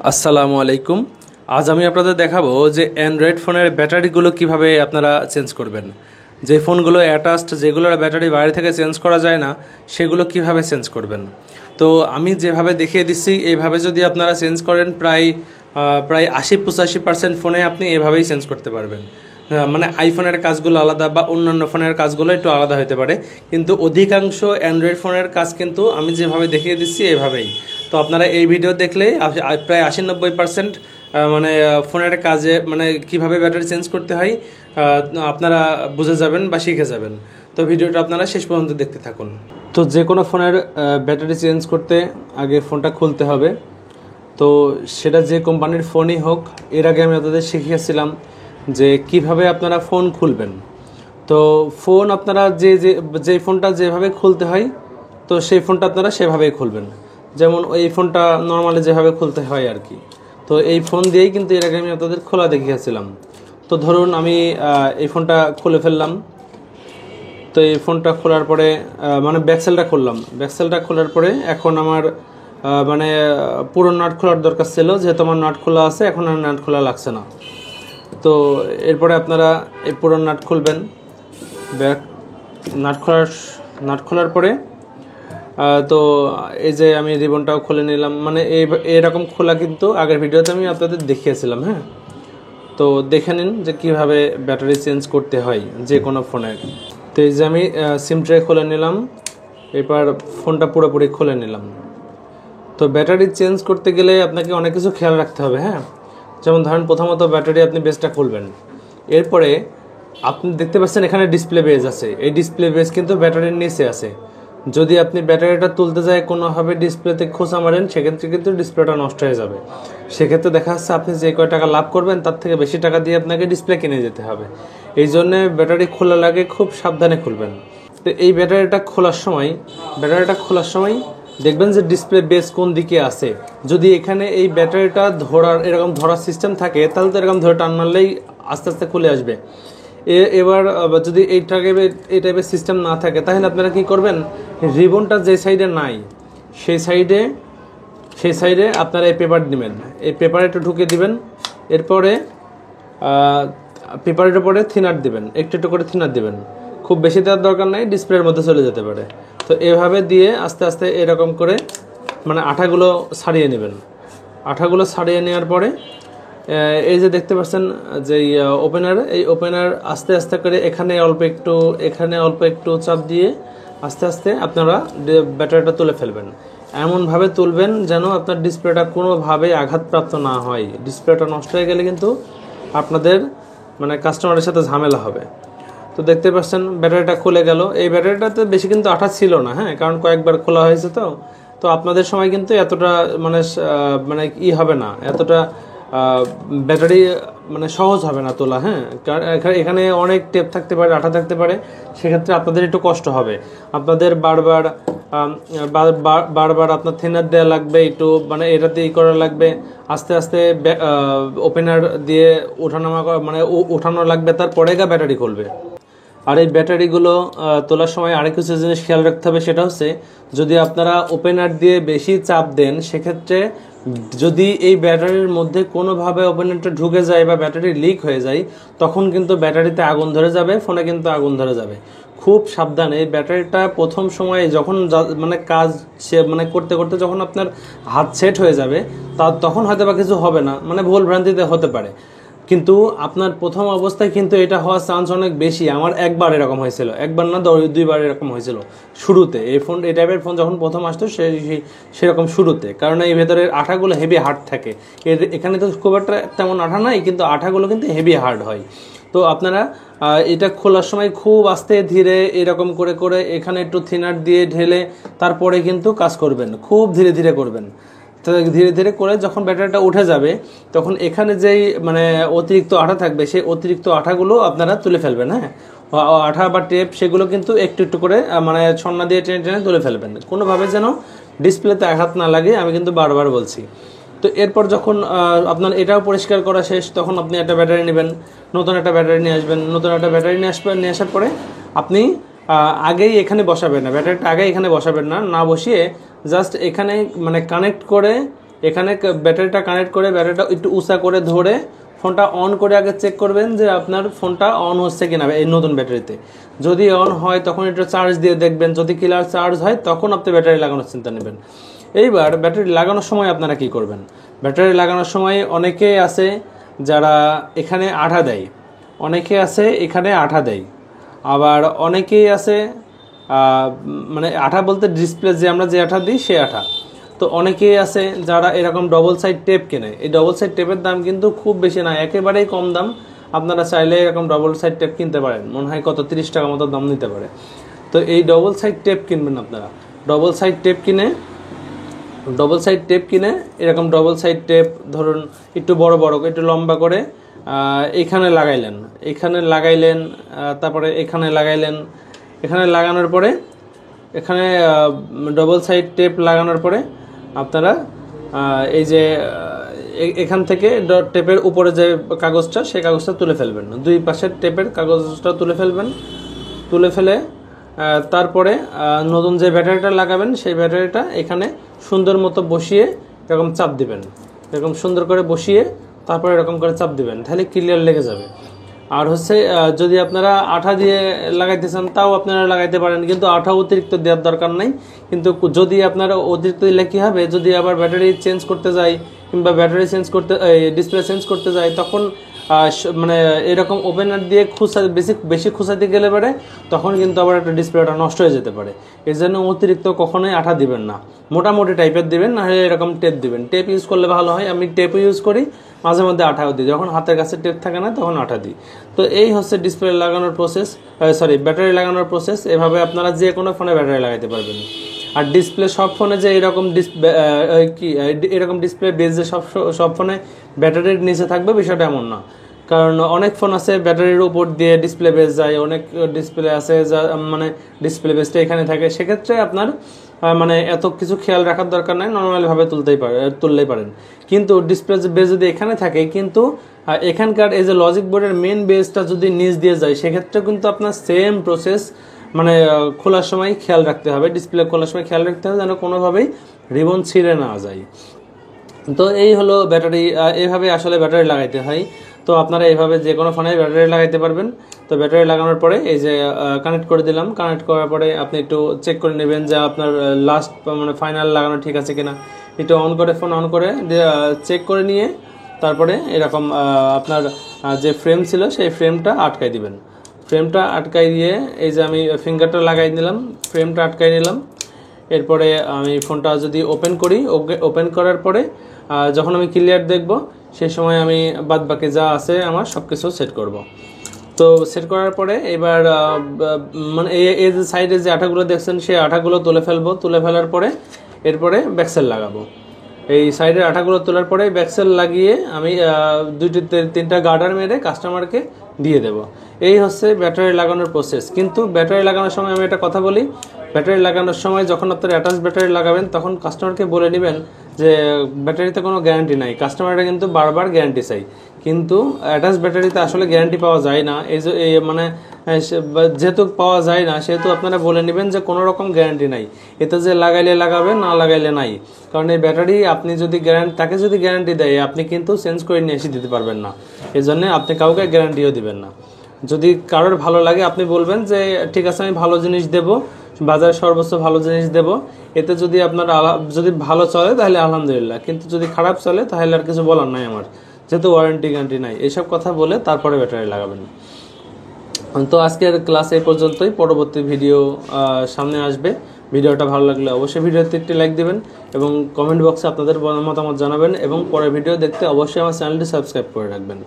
আসসালামু আলাইকুম। আজ আমি আপনাদের দেখাবো যে অ্যান্ড্রয়েড ফোনের ব্যাটারিগুলো কিভাবে আপনারা চেঞ্জ করবেন। যে ফোনগুলো অ্যাটাচড, যেগুলোর ব্যাটারি বাইরে থেকে চেঞ্জ করা যায় না, সেগুলো কিভাবে চেঞ্জ করবেন। তো আমি যেভাবে দেখিয়ে দিচ্ছি এইভাবে যদি আপনারা চেঞ্জ করেন, প্রায় 80-85% ফোনে আপনি এভাবেই চেঞ্জ করতে পারবেন। মানে আইফোনের কাজগুলো আলাদা বা অন্যান্য ফোনের কাজগুলো একটু আলাদা হতে পারে, কিন্তু অধিকাংশ অ্যান্ড্রয়েড ফোনের কাজ কিন্তু আমি যেভাবে দেখিয়ে দিচ্ছি এভাবেই। তো আপনারা এই ভিডিও দেখলে প্রায় 80-90% মানে ফোনের কাজে মানে কিভাবে ব্যাটারি চেঞ্জ করতে হয় আপনারা বুঝে যাবেন বা শিখে যাবেন। তো ভিডিওটা আপনারা শেষ পর্যন্ত দেখতে থাকুন। তো যে কোনো ফোনের ব্যাটারি চেঞ্জ করতে আগে ফোনটা খুলতে হবে। তো সেটা যে কোম্পানির ফোনই হোক, এর আগে আমি আপনাদের শিখিয়েছিলাম যে কিভাবে আপনারা ফোন খুলবেন। তো ফোন আপনারা যে ফোনটা যেভাবে খুলতে হয়, তো সেই ফোনটা আপনারা সেভাবেই খুলবেন। যেমন এই ফোনটা নর্মালি যেভাবে খুলতে হয় আর কি। তো এই ফোন দিয়েই কিন্তু এর আগে আমি আপনাদের খোলা দেখিয়েছিলাম। তো ধরুন আমি এই ফোনটা খুলে ফেললাম। তো এই ফোনটা খোলার পরে মানে ব্যাকসেলটা খুললাম। ব্যাকসেলটা খোলার পরে এখন আমার মানে পুরো নাট খোলার দরকার ছিল, যেহেতু আমার নাট খোলা আছে, এখন আর নাট খোলা লাগছে না। তো এরপরে আপনারা এই পুরো নাট খুলবেন। নাট খোলার পরে তো এই যে আমি রিবনটাও খুলে নিলাম। মানে এরকম খোলা কিন্তু আগের ভিডিওতে আমি আপনাদের দেখিয়েছিলাম। হ্যাঁ, তো দেখে নিন যে কীভাবে ব্যাটারি চেঞ্জ করতে হয় যে কোনো ফোনের। তো এই যে আমি সিম ট্রে খুলে নিলাম, এবার ফোনটা পুরোপুরি খুলে নিলাম। তো ব্যাটারি চেঞ্জ করতে গেলে আপনাকে অনেক কিছু খেয়াল রাখতে হবে। হ্যাঁ, যেমন ধরেন প্রথমত ব্যাটারি আপনি বেসটা খুলবেন। এরপরে আপনি দেখতে পাচ্ছেন এখানে ডিসপ্লে বেস আছে। এই ডিসপ্লে বেস কিন্তু ব্যাটারির নিচে আছে। যদি আপনি ব্যাটারিটা তুলতে যায় কোনোভাবে ডিসপ্লেতে খোঁচা মারেন, সেক্ষেত্রে কিন্তু ডিসপ্লেটা নষ্ট হয়ে যাবে। সেক্ষেত্রে দেখা যাচ্ছে আপনি যে কয় টাকা লাভ করবেন তার থেকে বেশি টাকা দিয়ে আপনাকে ডিসপ্লে কিনে যেতে হবে। এই জন্যে ব্যাটারি খোলার আগে খুব সাবধানে খুলবেন। তো এই ব্যাটারিটা খোলার সময় দেখবেন যে ডিসপ্লে বেস কোন দিকে আছে। যদি এখানে এই ব্যাটারিটা এরকম ধরার সিস্টেম থাকে, তাহলে তো এরকম ধরে টান মারলেই আস্তে আস্তে খুলে আসবে। এবার যদি এই টাইপের সিস্টেম না থাকে, তাহলে আপনারা কি করবেন, রিবনটা যে সাইডে নাই সেই সাইডে আপনারা এই পেপার নেবেন। এই পেপার একটু ঢুকে দিবেন। এরপরে পেপারের উপরে থিনার দিবেন, একটু একটু করে থিনার দিবেন। খুব বেশি দেওয়ার দরকার নাই, ডিসপ্লের মধ্যে চলে যেতে পারে। তো এভাবে দিয়ে আস্তে আস্তে এরকম করে মানে আঠাগুলো ছাড়িয়ে নেবেন। আঠাগুলো ছাড়িয়ে নেওয়ার পরে এই যে দেখতে পাচ্ছেন যে এই ওপেনার আস্তে আস্তে করে এখানে অল্প একটু চাপ দিয়ে আস্তে আস্তে আপনারা ব্যাটারিটা তুলে ফেলবেন। এমনভাবে তুলবেন যেন আপনার ডিসপ্লেটা কোনোভাবেই আঘাতপ্রাপ্ত না হয়। ডিসপ্লেটা নষ্ট হয়ে গেলে কিন্তু আপনাদের মানে কাস্টমারের সাথে ঝামেলা হবে। তো দেখতে পাচ্ছেন ব্যাটারিটা খুলে গেল। এই ব্যাটারিটাতে বেশি কিন্তু আঠা ছিল না। হ্যাঁ, কারণ কয়েকবার খোলা হয়েছে। তো আপনাদের সময় কিন্তু এতটা মানে হবে না, এতটা ব্যাটারি মানে সহজ হবে না তোলা। হ্যাঁ, কারণ এখানে অনেক টেপ থাকতে পারে, আঠা থাকতে পারে। সেক্ষেত্রে আপনাদের একটু কষ্ট হবে। আপনাদের বারবার আপনার থিনার দেওয়া লাগবে, একটু মানে এটাতে করা লাগবে। আস্তে আস্তে ওপেনার দিয়ে ওঠানো লাগবে, তারপরে ব্যাটারি খুলবে। আর এই ব্যাটারিগুলো তোলার সময় আরেক কিছু জিনিস খেয়াল রাখতে হবে, সেটা হচ্ছে যদি আপনারা ওপেনার দিয়ে বেশি চাপ দেন, সেক্ষেত্রে যদি এই ব্যাটারির মধ্যে কোনোভাবে ওপেনারটা ঢুকে যায় বা ব্যাটারি লিক হয়ে যায়, তখন কিন্তু ব্যাটারিতে আগুন ধরে যাবে, ফোনে কিন্তু আগুন ধরে যাবে। খুব সাবধানে এই ব্যাটারিটা প্রথম সময়ে যখন মানে কাজ করতে করতে যখন আপনার হাত সেট হয়ে যাবে, তখন হয়তো বা কিছু হবে না, মানে ভুল ভ্রান্তিতে হতে পারে। কিন্তু আপনার প্রথম অবস্থায় কিন্তু এটা হওয়ার চান্স অনেক বেশি। আমার একবার এরকম হয়েছিল, একবার না 2বার এরকম হয়েছিল শুরুতে। এই টাইপের ফোন যখন প্রথম আসতো সেরকম শুরুতে, কারণ এই ভেতরের আঠাগুলো হেভি হার্ড থাকে। এখানে তো খুব একটা তেমন আঠা নাই, কিন্তু আঠাগুলো কিন্তু হেভি হার্ড হয়। তো আপনারা এটা খোলার সময় খুব আস্তে ধীরে এরকম করে করে এখানে একটু থিনার দিয়ে ঢেলে তারপরে কিন্তু কাজ করবেন, খুব ধীরে ধীরে করবেন। তো ধীরে ধীরে করে যখন ব্যাটারিটা উঠে যাবে, তখন এখানে যেই মানে অতিরিক্ত আঠা থাকবে, সেই অতিরিক্ত আঠাগুলো আপনারা তুলে ফেলবেন। হ্যাঁ, আঠা বা টেপ সেগুলো কিন্তু একটু একটু করে মানে ছন্না দিয়ে টেনে টেনে তুলে ফেলবেন, কোনোভাবে যেন ডিসপ্লেতে আঘাত না লাগে, আমি কিন্তু বারবার বলছি। তো এরপর যখন আপনার এটাও পরিষ্কার করা শেষ, তখন আপনি একটা ব্যাটারি নেবেন, নতুন একটা ব্যাটারি নিয়ে আসবেন। নতুন একটা ব্যাটারি নিয়ে আসার পরে আপনি আগেই এখানে বসাবেন না, ব্যাটারিটা আগে এখানে বসাবেন না, বসিয়ে জাস্ট এখানে মানে কানেক্ট করে এখানে ব্যাটারিটা কানেক্ট করে ব্যাটারিটা একটু উঁচা করে ধরে ফোনটা অন করে আগে চেক করবেন যে আপনার ফোনটা অন হচ্ছে কিনা এই নতুন ব্যাটারিতে। যদি অন হয় তখন একটু চার্জ দিয়ে দেখবেন, যদি ক্লিয়ার চার্জ হয় তখন আপনি ব্যাটারি লাগানোর চিন্তা নেবেন। এইবার ব্যাটারি লাগানোর সময় আপনারা কি করবেন? ব্যাটারি লাগানোর সময় অনেকেই আছে যারা এখানে আঠা দেয়, অনেকে আছে এখানে আঠা দেয়, আবার অনেকেই আছে মানে আঠা বলতে ডিসপ্লে যে আমরা যে আঠা দিই সে আঠা। তো অনেকেই আছে যারা এরকম ডবল সাইড টেপ কেনে। এই ডবল সাইড টেপের দাম কিন্তু খুব বেশি না, একেবারেই কম দাম। আপনারা চাইলে এরকম ডবল সাইড টেপ কিনতে পারেন, মনে হয় কত 30 টাকা মতো দাম নিতে পারে। তো এই ডবল সাইড টেপ কিনবেন আপনারা। ডবল সাইড টেপ কিনে এরকম ডবল সাইড টেপ ধরুন একটু বড় বড় একটু লম্বা করে এখানে লাগাইলেন, তারপরে এখানে লাগানোর পরে এখানে ডবল সাইড টেপ লাগানোর পরে আপনারা এই যে এখান থেকে টেপের উপরে যে কাগজটা সেই কাগজটা তুলে ফেলবেন, দুই পাশের টেপের কাগজটা তুলে ফেলে তারপরে নতুন যে ব্যাটারিটা লাগাবেন সেই ব্যাটারিটা এখানে সুন্দর মতো বসিয়ে এরকম চাপ দিবেন, এরকম সুন্দর করে বসিয়ে তারপরে এরকম করে চাপ দিবেন, তাহলে ক্লিয়ার লেগে যাবে। আর হচ্ছে যদি আপনারা আঠা দিয়ে লাগাইতে চান তাও আপনারা লাগাইতে পারেন, কিন্তু আঠা অতিরিক্ত দেওয়ার দরকার নাই। কিন্তু যদি আপনারা অতিরিক্ত দিলে কী হবে, যদি আবার ব্যাটারি চেঞ্জ করতে যাই কিংবা ডিসপ্লে চেঞ্জ করতে যাই তখন মানে এরকম ওপেনার দিয়ে বেশি খুঁচাতে গেলে পারে তখন কিন্তু আবার একটা ডিসপ্লেটা নষ্ট হয়ে যেতে পারে। এর জন্য অতিরিক্ত কখনোই আঠা দিবেন না, মোটামুটি টাইপের দিবেন, না হলে এরকম টেপ দিবেন। টেপ ইউজ করলে ভালো হয়, আমি টেপও ইউজ করি, মাঝে মধ্যে আঠাও দিই, যখন হাতের কাছে টেপ থাকে না তখন আঠা দিই। তো এই হচ্ছে ডিসপ্লে লাগানোর প্রসেস, ব্যাটারি লাগানোর প্রসেস। এভাবে আপনারা যে কোনো ফোনে ব্যাটারি লাগাতে পারবেন। আর ডিসপ্লে সব ফোনে যে এরকম ডিসপ্লে বেস যে সব ফোনে ব্যাটারির নিচে থাকবে বিষয়টা এমন না, কারণ অনেক ফোন আছে ব্যাটারির উপর দিয়ে ডিসপ্লে বেস যায়, অনেক ডিসপ্লে আছে যা মানে ডিসপ্লে বেসটা এখানে থাকে। সেক্ষেত্রে আপনার মানে এত কিছু খেয়াল রাখার দরকার নাই, নর্মালিভাবে তুললেই পারেন। কিন্তু ডিসপ্লে বেস যদি এখানে থাকে, কিন্তু এখানকার এই যে লজিক বোর্ডের মেন বেসটা যদি নিচ দিয়ে যায় সেক্ষেত্রে কিন্তু আপনার সেম প্রসেস মানে খোলার সময় খেয়াল রাখতে হবে, ডিসপ্লে খোলার সময় খেয়াল রাখতে হবে যেন কোনোভাবেই রিবন ছিঁড়ে না যায়। তো এই হলো ব্যাটারি, এইভাবে আসলে ব্যাটারি লাগাইতে হয়। তো আপনারা এইভাবে যে কোনো ফোনে ব্যাটারি লাগাইতে পারবেন। তো ব্যাটারি লাগানোর পরে এই যে কানেক্ট করে দিলাম, কানেক্ট করার পরে আপনি একটু চেক করে নেবেন যে আপনার লাস্ট মানে ফাইনাল লাগানো ঠিক আছে কিনা। একটু ফোন অন করে চেক করে নিয়ে তারপরে এরকম আপনার যে ফ্রেম ছিল সেই ফ্রেমটা আটকাই দিবেন। ফ্রেমটা আটকাই দিয়ে এই যে আমি ফিঙ্গারটা লাগাই নিলাম, ফ্রেমটা আটকাই নিলাম। এরপরে আমি ফোনটা যদি ওপেন করার পরে যখন আমি ক্লিয়ার দেখব সেই সময় আমি বাদবাকি যা আছে আমার সব কিছু সেট করব। তো সেট করার পরে এবার মানে এই যে সাইডে যে আঠাগুলো দেখছেন সেই আঠাগুলো তুলে ফেলার পরে এরপরে ব্যাকসেল লাগাবো। এই সাইডের আঠাগুলো তোলার পরে ব্যাকসেল লাগিয়ে আমি 2-3টা গার্ডার মেরে কাস্টমারকে দিয়ে দেব। এই হচ্ছে ব্যাটারি লাগানোর প্রসেস। কিন্তু ব্যাটারি লাগানোর সময় আমি একটা কথা বলি, ব্যাটারি লাগানোর সময় যখন আপনারা অ্যাটাচ ব্যাটারি লাগাবেন তখন কাস্টমারকে বলে নেবেন যে ব্যাটারিতে কোনো গ্যারান্টি নাই। কাস্টমাররা কিন্তু বারবার গ্যারান্টি চাই, কিন্তু অ্যাটাচ ব্যাটারিতে আসলে গ্যারান্টি পাওয়া যায় না। এই যে মানে যেহেতু পাওয়া যায় না সেহেতু আপনারা বলে নেবেন যে কোনো রকম গ্যারান্টি নাই, এতে যে লাগাইলে লাগাবে না লাগাইলে নাই। কারণ এই ব্যাটারি আপনি যদি তাকে যদি গ্যারান্টি দেয় আপনি কিন্তু চেঞ্জ করে নিয়ে এসে দিতে পারবেন না, এই জন্য আপনি কাউকে গ্যারান্টিও দিবেন না। যদি কারোর ভালো লাগে আপনি বলবেন যে ঠিক আছে আমি ভালো জিনিস দেবো, বাজারে সর্বোচ্চ ভালো জিনিস দেব, এতে যদি আপনার যদি ভালো চলে তাহলে আলহামদুলিল্লাহ, কিন্তু যদি খারাপ চলে তাহলে আর কিছু বলার নাই আমার, যেহেতু ওয়ারেন্টি গ্যারান্টি নাই। এইসব কথা বলে তারপরে ব্যাটারি লাগাবেন। তো আজকের ক্লাস এই পর্যন্তই, পরবর্তী ভিডিও সামনে আসবে। ভিডিওটা ভালো লাগলে অবশ্যই ভিডিওতে একটি লাইক দেবেন এবং কমেন্ট বক্সে আপনাদের মতামত জানাবেন, এবং পরের ভিডিও দেখতে অবশ্যই আমার চ্যানেলটি সাবস্ক্রাইব করে রাখবেন।